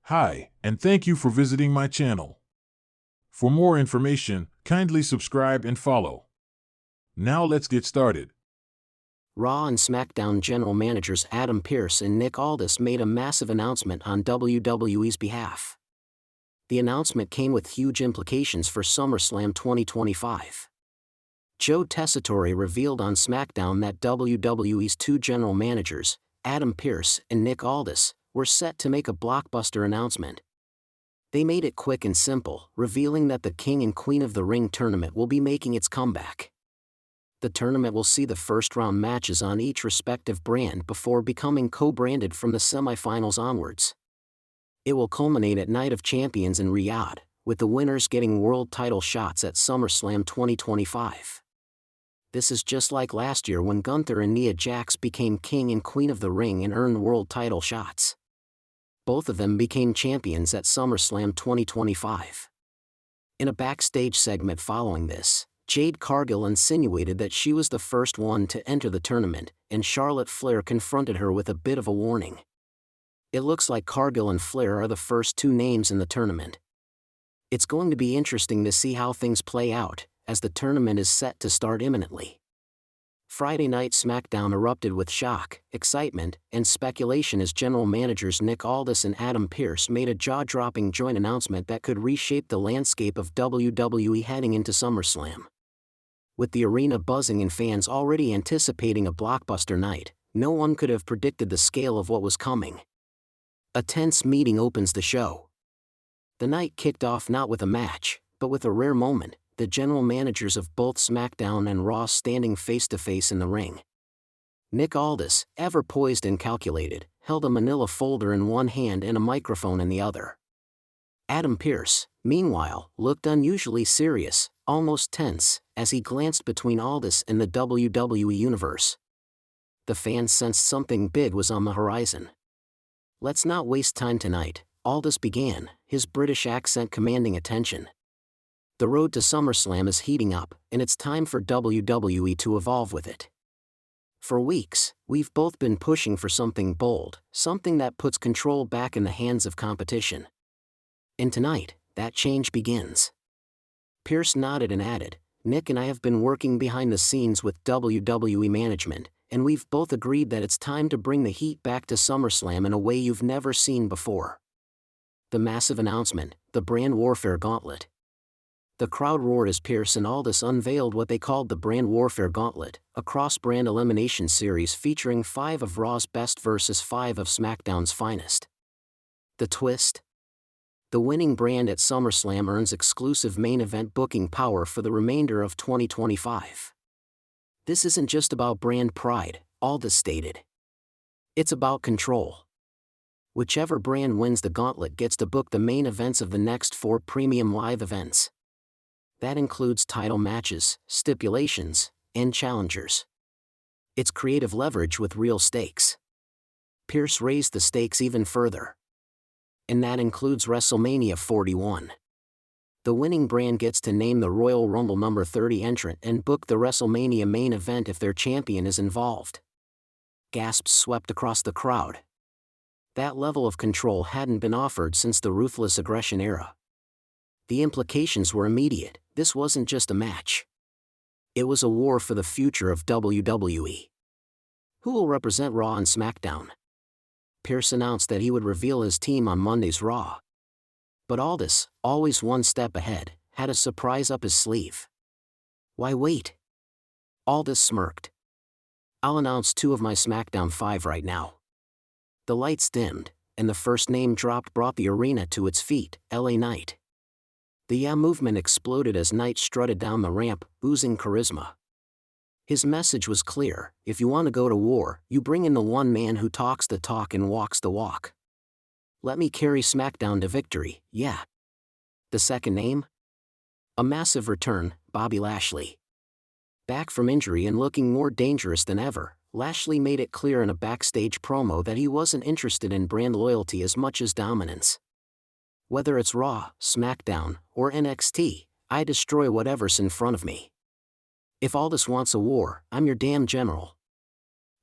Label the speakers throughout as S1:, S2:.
S1: Hi, and thank you for visiting my channel. For more information, kindly subscribe and follow. Now let's get started.
S2: Raw and SmackDown general managers Adam Pearce and Nick Aldis made a massive announcement on WWE's behalf. The announcement came with huge implications for SummerSlam 2025. Joe Tessitore revealed on SmackDown that WWE's two general managers, Adam Pearce and Nick Aldis, were set to make a blockbuster announcement. They made it quick and simple, revealing that the King and Queen of the Ring tournament will be making its comeback. The tournament will see the first-round matches on each respective brand before becoming co-branded from the semifinals onwards. It will culminate at Night of Champions in Riyadh, with the winners getting world title shots at SummerSlam 2025. This is just like last year when Gunther and Nia Jax became King and Queen of the Ring and earned world title shots. Both of them became champions at SummerSlam 2025. In a backstage segment following this, Jade Cargill insinuated that she was the first one to enter the tournament, and Charlotte Flair confronted her with a bit of a warning. It looks like Cargill and Flair are the first two names in the tournament. It's going to be interesting to see how things play out, as the tournament is set to start imminently. Friday Night SmackDown erupted with shock, excitement, and speculation as general managers Nick Aldis and Adam Pearce made a jaw-dropping joint announcement that could reshape the landscape of WWE heading into SummerSlam. With the arena buzzing and fans already anticipating a blockbuster night, no one could have predicted the scale of what was coming. A tense meeting opens the show. The night kicked off not with a match, but with a rare moment, the general managers of both SmackDown and Raw standing face-to-face in the ring. Nick Aldis, ever poised and calculated, held a manila folder in one hand and a microphone in the other. Adam Pearce, meanwhile, looked unusually serious, almost tense, as he glanced between Aldis and the WWE Universe. The fans sensed something big was on the horizon. "Let's not waste time tonight," Aldis began, his British accent commanding attention. "The road to SummerSlam is heating up, and it's time for WWE to evolve with it. For weeks, we've both been pushing for something bold, something that puts control back in the hands of competition. And tonight, that change begins." Pearce nodded and added, "Nick and I have been working behind the scenes with WWE management, and we've both agreed that it's time to bring the heat back to SummerSlam in a way you've never seen before." The massive announcement, the Brand Warfare Gauntlet. The crowd roared as Pearce and Aldis unveiled what they called the Brand Warfare Gauntlet, a cross-brand elimination series featuring 5 of Raw's best versus 5 of SmackDown's finest. The twist? The winning brand at SummerSlam earns exclusive main event booking power for the remainder of 2025. "This isn't just about brand pride," Aldis stated. "It's about control. Whichever brand wins the gauntlet gets to book the main events of the next 4 premium live events. That includes title matches, stipulations, and challengers. It's creative leverage with real stakes." Pearce raised the stakes even further. "And that includes WrestleMania 41. The winning brand gets to name the Royal Rumble number 30 entrant and book the WrestleMania main event if their champion is involved." Gasps swept across the crowd. That level of control hadn't been offered since the Ruthless Aggression era. The implications were immediate. This wasn't just a match. It was a war for the future of WWE. Who will represent Raw and SmackDown? Pearce announced that he would reveal his team on Monday's Raw. But Aldis, always one step ahead, had a surprise up his sleeve. "Why wait?" Aldis smirked. "I'll announce 2 of my SmackDown 5 right now." The lights dimmed, and the first name dropped brought the arena to its feet, LA Knight. The "yeah" movement exploded as Knight strutted down the ramp, oozing charisma. His message was clear: if you want to go to war, you bring in the one man who talks the talk and walks the walk. "Let me carry SmackDown to victory, yeah." The second name? A massive return, Bobby Lashley. Back from injury and looking more dangerous than ever, Lashley made it clear in a backstage promo that he wasn't interested in brand loyalty as much as dominance. "Whether it's Raw, SmackDown, or NXT, I destroy whatever's in front of me. If Aldis wants a war, I'm your damn general."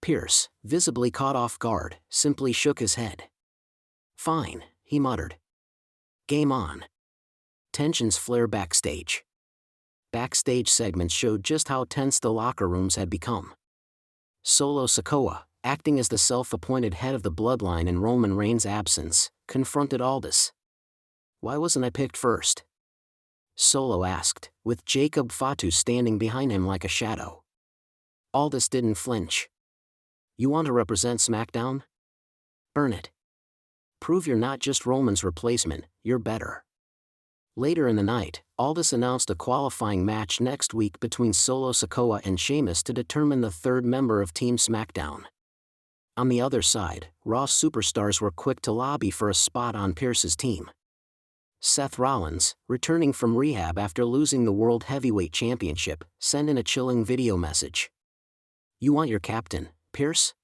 S2: Pearce, visibly caught off guard, simply shook his head. "Fine, he muttered. Game on. Tensions flare backstage. Backstage segments showed just how tense the locker rooms had become. Solo Sikoa, acting as the self-appointed head of the bloodline in Roman Reigns' absence, confronted Aldis. Why wasn't I picked first? Solo asked, with Jacob Fatu standing behind him like a shadow. Aldis didn't flinch. You want to represent SmackDown? Earn it. Prove you're not just Roman's replacement, you're better. Later in the night, Aldis announced a qualifying match next week between Solo Sikoa and Sheamus to determine the third member of Team SmackDown. On the other side, Raw superstars were quick to lobby for a spot on Pearce's team. Seth Rollins, returning from rehab after losing the World Heavyweight Championship, sent in a chilling video message. You want your captain, Pearce?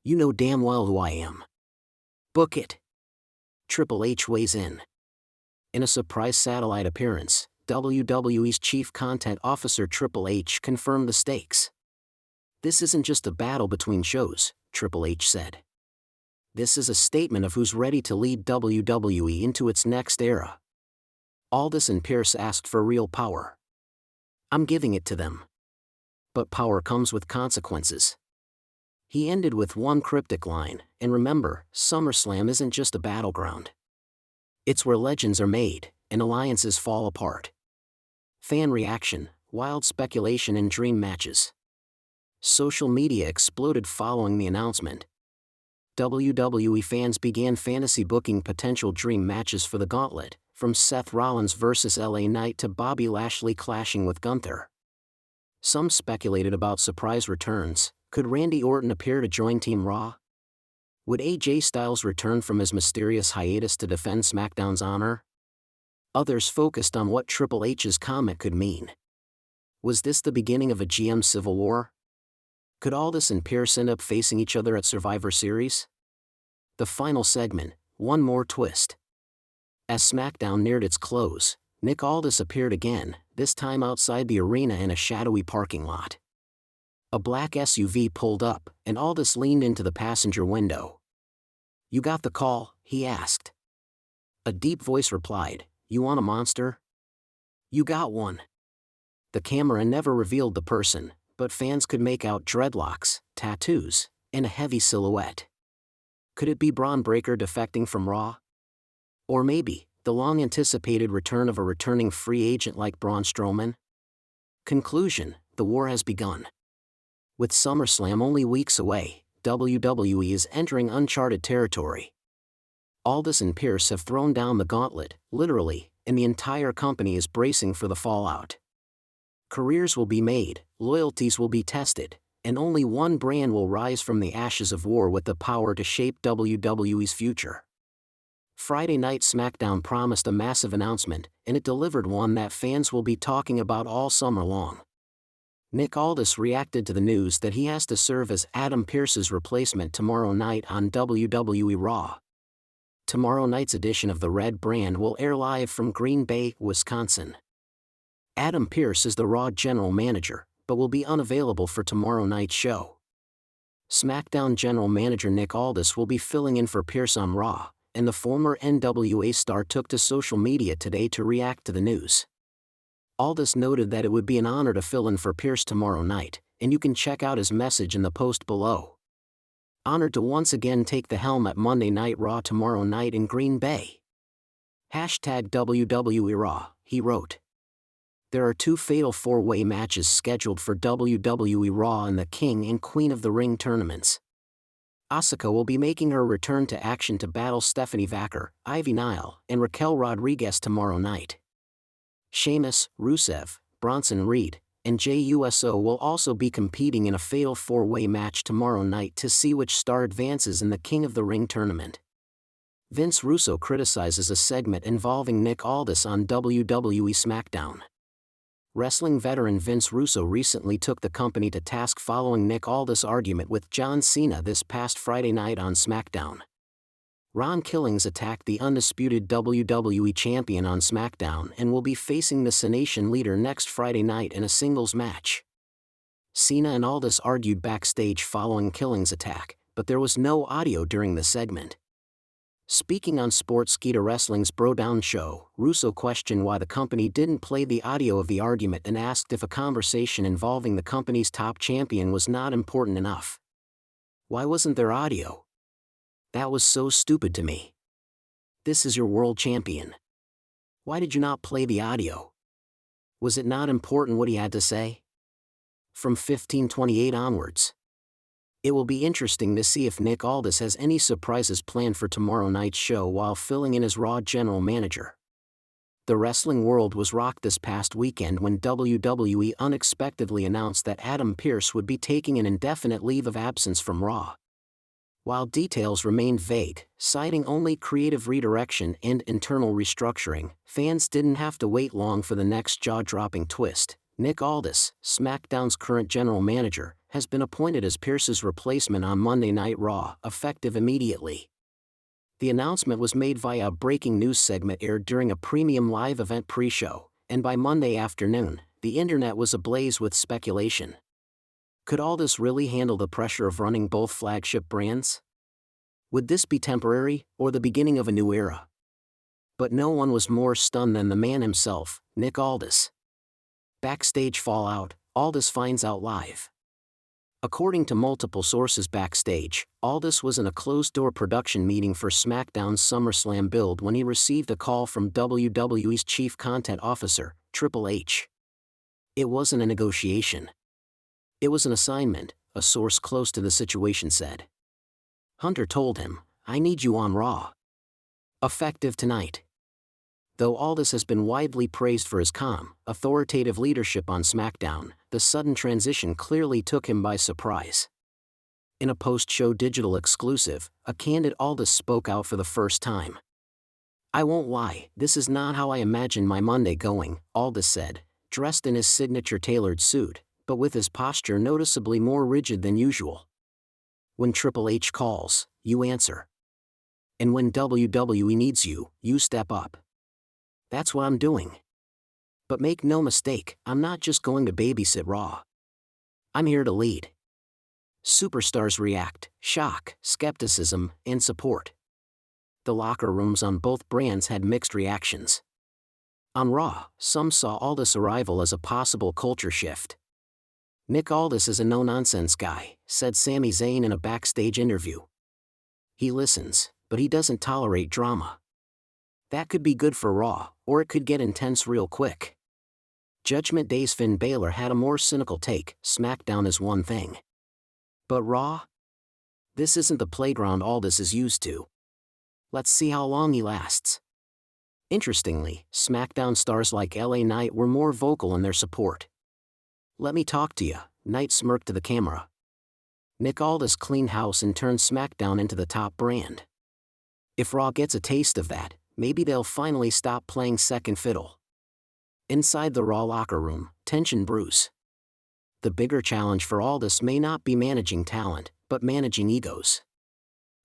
S2: You know damn well who I am. Book it. Triple H weighs in. In a surprise satellite appearance, WWE's chief content officer Triple H confirmed the stakes. This isn't just a battle between shows, Triple H said. This is a statement of who's ready to lead WWE into its next era. Aldis and Pearce asked for real power. I'm giving it to them. But power comes with consequences. He ended with one cryptic line, and remember, SummerSlam isn't just a battleground. It's where legends are made, and alliances fall apart. Fan reaction, wild speculation and dream matches. Social media exploded following the announcement. WWE fans began fantasy booking potential dream matches for the gauntlet, from Seth Rollins vs. LA Knight to Bobby Lashley clashing with Gunther. Some speculated about surprise returns. Could Randy Orton appear to join Team Raw? Would AJ Styles return from his mysterious hiatus to defend SmackDown's honor? Others focused on what Triple H's comment could mean. Was this the beginning of a GM civil war? Could Aldis and Pearce end up facing each other at Survivor Series? The final segment, one more twist. As SmackDown neared its close, Nick Aldis appeared again, this time outside the arena in a shadowy parking lot. A black SUV pulled up, and Aldis leaned into the passenger window. You got the call? He asked. A deep voice replied, You want a monster? You got one. The camera never revealed the person, but fans could make out dreadlocks, tattoos, and a heavy silhouette. Could it be Braun Breaker defecting from Raw? Or maybe, the long-anticipated return of a returning free agent like Braun Strowman? Conclusion, the war has begun. With SummerSlam only weeks away, WWE is entering uncharted territory. Aldis and Pearce have thrown down the gauntlet, literally, and the entire company is bracing for the fallout. Careers will be made, loyalties will be tested, and only one brand will rise from the ashes of war with the power to shape WWE's future. Friday Night SmackDown promised a massive announcement, and it delivered one that fans will be talking about all summer long. Nick Aldis reacted to the news that he has to serve as Adam Pearce's replacement tomorrow night on WWE Raw. Tomorrow night's edition of the Red Brand will air live from Green Bay, Wisconsin. Adam Pearce is the Raw general manager, but will be unavailable for tomorrow night's show. SmackDown general manager Nick Aldis will be filling in for Pearce on Raw, and the former NWA star took to social media today to react to the news. Aldis noted that it would be an honor to fill in for Pearce tomorrow night, and you can check out his message in the post below. Honored to once again take the helm at Monday Night Raw tomorrow night in Green Bay. #WWE Raw, he wrote. There are two fatal four-way matches scheduled for WWE Raw in the King and Queen of the Ring tournaments. Asuka will be making her return to action to battle Stephanie Vaquer, Ivy Nile, and Raquel Rodriguez tomorrow night. Sheamus, Rusev, Bronson Reed, and Jey Uso will also be competing in a fatal four-way match tomorrow night to see which star advances in the King of the Ring tournament. Vince Russo criticizes a segment involving Nick Aldis on WWE SmackDown. Wrestling veteran Vince Russo recently took the company to task following Nick Aldis' argument with John Cena this past Friday night on SmackDown. Ron Killings attacked the undisputed WWE champion on SmackDown and will be facing the Cenation leader next Friday night in a singles match. Cena and Aldis argued backstage following Killings' attack, but there was no audio during the segment. Speaking on Sportskeeda Wrestling's Bro Down show, Russo questioned why the company didn't play the audio of the argument and asked if a conversation involving the company's top champion was not important enough. Why wasn't there audio? That was so stupid to me. This is your world champion. Why did you not play the audio? Was it not important what he had to say? From 1528 onwards. It will be interesting to see if Nick Aldis has any surprises planned for tomorrow night's show while filling in as Raw general manager. The wrestling world was rocked this past weekend when WWE unexpectedly announced that Adam Pearce would be taking an indefinite leave of absence from Raw. While details remained vague, citing only creative redirection and internal restructuring, fans didn't have to wait long for the next jaw-dropping twist. Nick Aldis, SmackDown's current general manager, has been appointed as Pearce's replacement on Monday Night Raw, effective immediately. The announcement was made via a breaking news segment aired during a premium live event pre-show, and by Monday afternoon, the internet was ablaze with speculation. Could Aldis really handle the pressure of running both flagship brands? Would this be temporary, or the beginning of a new era? But no one was more stunned than the man himself, Nick Aldis. Backstage fallout, Aldis finds out live. According to multiple sources backstage, Aldis was in a closed-door production meeting for SmackDown's SummerSlam build when he received a call from WWE's Chief Content Officer, Triple H. It wasn't a negotiation. It was an assignment, a source close to the situation said. Hunter told him, "I need you on Raw. Effective tonight." Though Aldis has been widely praised for his calm, authoritative leadership on SmackDown, the sudden transition clearly took him by surprise. In a post-show digital exclusive, a candid Aldis spoke out for the first time. "I won't lie, this is not how I imagined my Monday going," Aldis said, dressed in his signature tailored suit, but with his posture noticeably more rigid than usual. "When Triple H calls, you answer. And when WWE needs you, you step up. That's what I'm doing. But make no mistake, I'm not just going to babysit Raw. I'm here to lead." Superstars react, shock, skepticism, and support. The locker rooms on both brands had mixed reactions. On Raw, some saw Aldis' arrival as a possible culture shift. "Nick Aldis is a no-nonsense guy," said Sami Zayn in a backstage interview. "He listens, but he doesn't tolerate drama. That could be good for Raw, or it could get intense real quick." Judgment Day's Finn Balor had a more cynical take. "SmackDown is one thing. But Raw? This isn't the playground Aldis is used to. Let's see how long he lasts." Interestingly, SmackDown stars like LA Knight were more vocal in their support. "Let me talk to you," Knight smirked to the camera. Nick Aldis cleaned house and turned SmackDown into the top brand. If Raw gets a taste of that, maybe they'll finally stop playing second fiddle. Inside the Raw locker room, tension brews. The bigger challenge for Aldis may not be managing talent, but managing egos.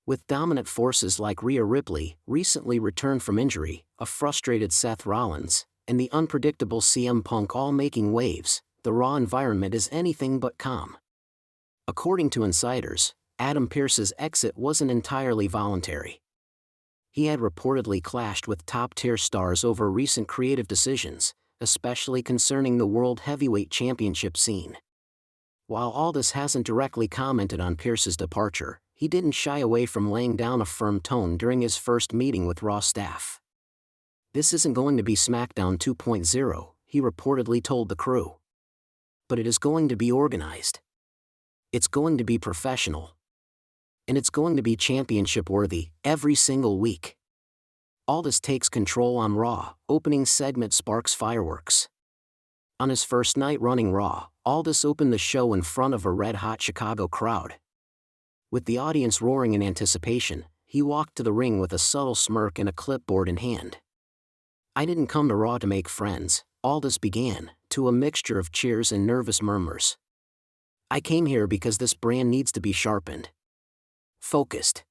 S2: With dominant forces like Rhea Ripley, recently returned from injury, a frustrated Seth Rollins, and the unpredictable CM Punk all making waves, the Raw environment is anything but calm. According to insiders, Adam Pearce's exit wasn't entirely voluntary. He had reportedly clashed with top-tier stars over recent creative decisions, especially concerning the World Heavyweight Championship scene. While Aldis hasn't directly commented on Pearce's departure, he didn't shy away from laying down a firm tone during his first meeting with Raw staff. "This isn't going to be SmackDown 2.0, he reportedly told the crew. But it is going to be organized. It's going to be professional. And it's going to be championship-worthy, every single week." Aldis takes control on Raw, opening segment sparks fireworks. On his first night running Raw, Aldis opened the show in front of a red-hot Chicago crowd. With the audience roaring in anticipation, he walked to the ring with a subtle smirk and a clipboard in hand. "I didn't come to Raw to make friends," Aldis began, to a mixture of cheers and nervous murmurs. "I came here because this brand needs to be sharpened. Focused.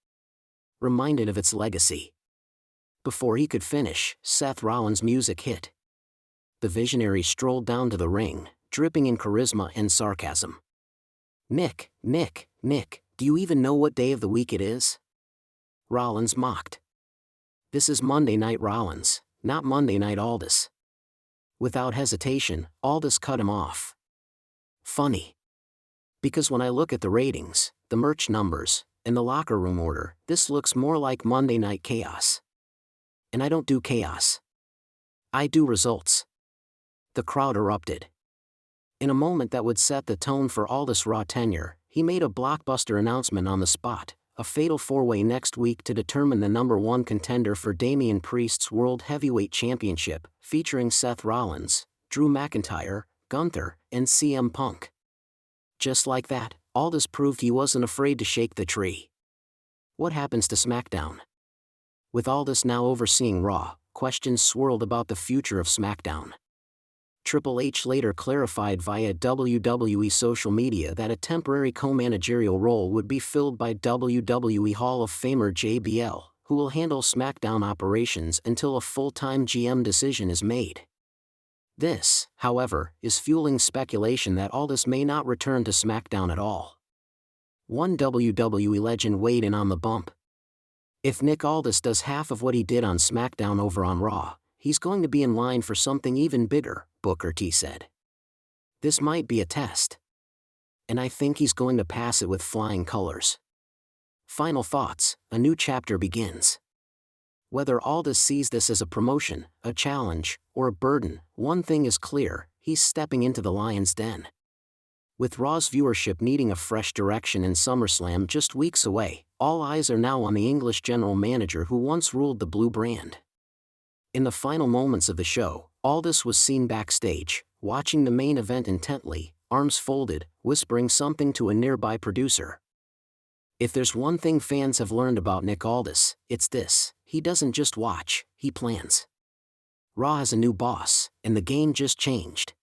S2: Reminded of its legacy." Before he could finish, Seth Rollins' music hit. The visionary strolled down to the ring, dripping in charisma and sarcasm. Nick, do you even know what day of the week it is?" Rollins mocked. This is Monday Night Rollins, not Monday Night Aldis. Without hesitation, Aldis cut him off. Funny. Because when I look at the ratings, the merch numbers, and the locker room order, this looks more like Monday Night Chaos. And I don't do chaos. I do results. The crowd erupted. In a moment that would set the tone for Aldis' Raw tenure, he made a blockbuster announcement on the spot, a fatal four-way next week to determine the #1 contender for Damian Priest's World Heavyweight Championship, featuring Seth Rollins, Drew McIntyre, Gunther, and CM Punk. Just like that, Aldis proved he wasn't afraid to shake the tree. What happens to SmackDown? With Aldis now overseeing Raw, questions swirled about the future of SmackDown. Triple H later clarified via WWE social media that a temporary co-managerial role would be filled by WWE Hall of Famer JBL, who will handle SmackDown operations until a full-time GM decision is made. This, however, is fueling speculation that Aldis may not return to SmackDown at all. One WWE legend weighed in on the bump. If Nick Aldis does half of what he did on SmackDown over on Raw, he's going to be in line for something even bigger, Booker T said. This might be a test. And I think he's going to pass it with flying colors. Final thoughts, a new chapter begins. Whether Aldis sees this as a promotion, a challenge, or a burden, one thing is clear, he's stepping into the lion's den. With Raw's viewership needing a fresh direction in SummerSlam just weeks away, all eyes are now on the English general manager who once ruled the blue brand. In the final moments of the show, Aldis was seen backstage, watching the main event intently, arms folded, whispering something to a nearby producer. If there's one thing fans have learned about Nick Aldis, it's this: he doesn't just watch, he plans. Raw has a new boss, and the game just changed.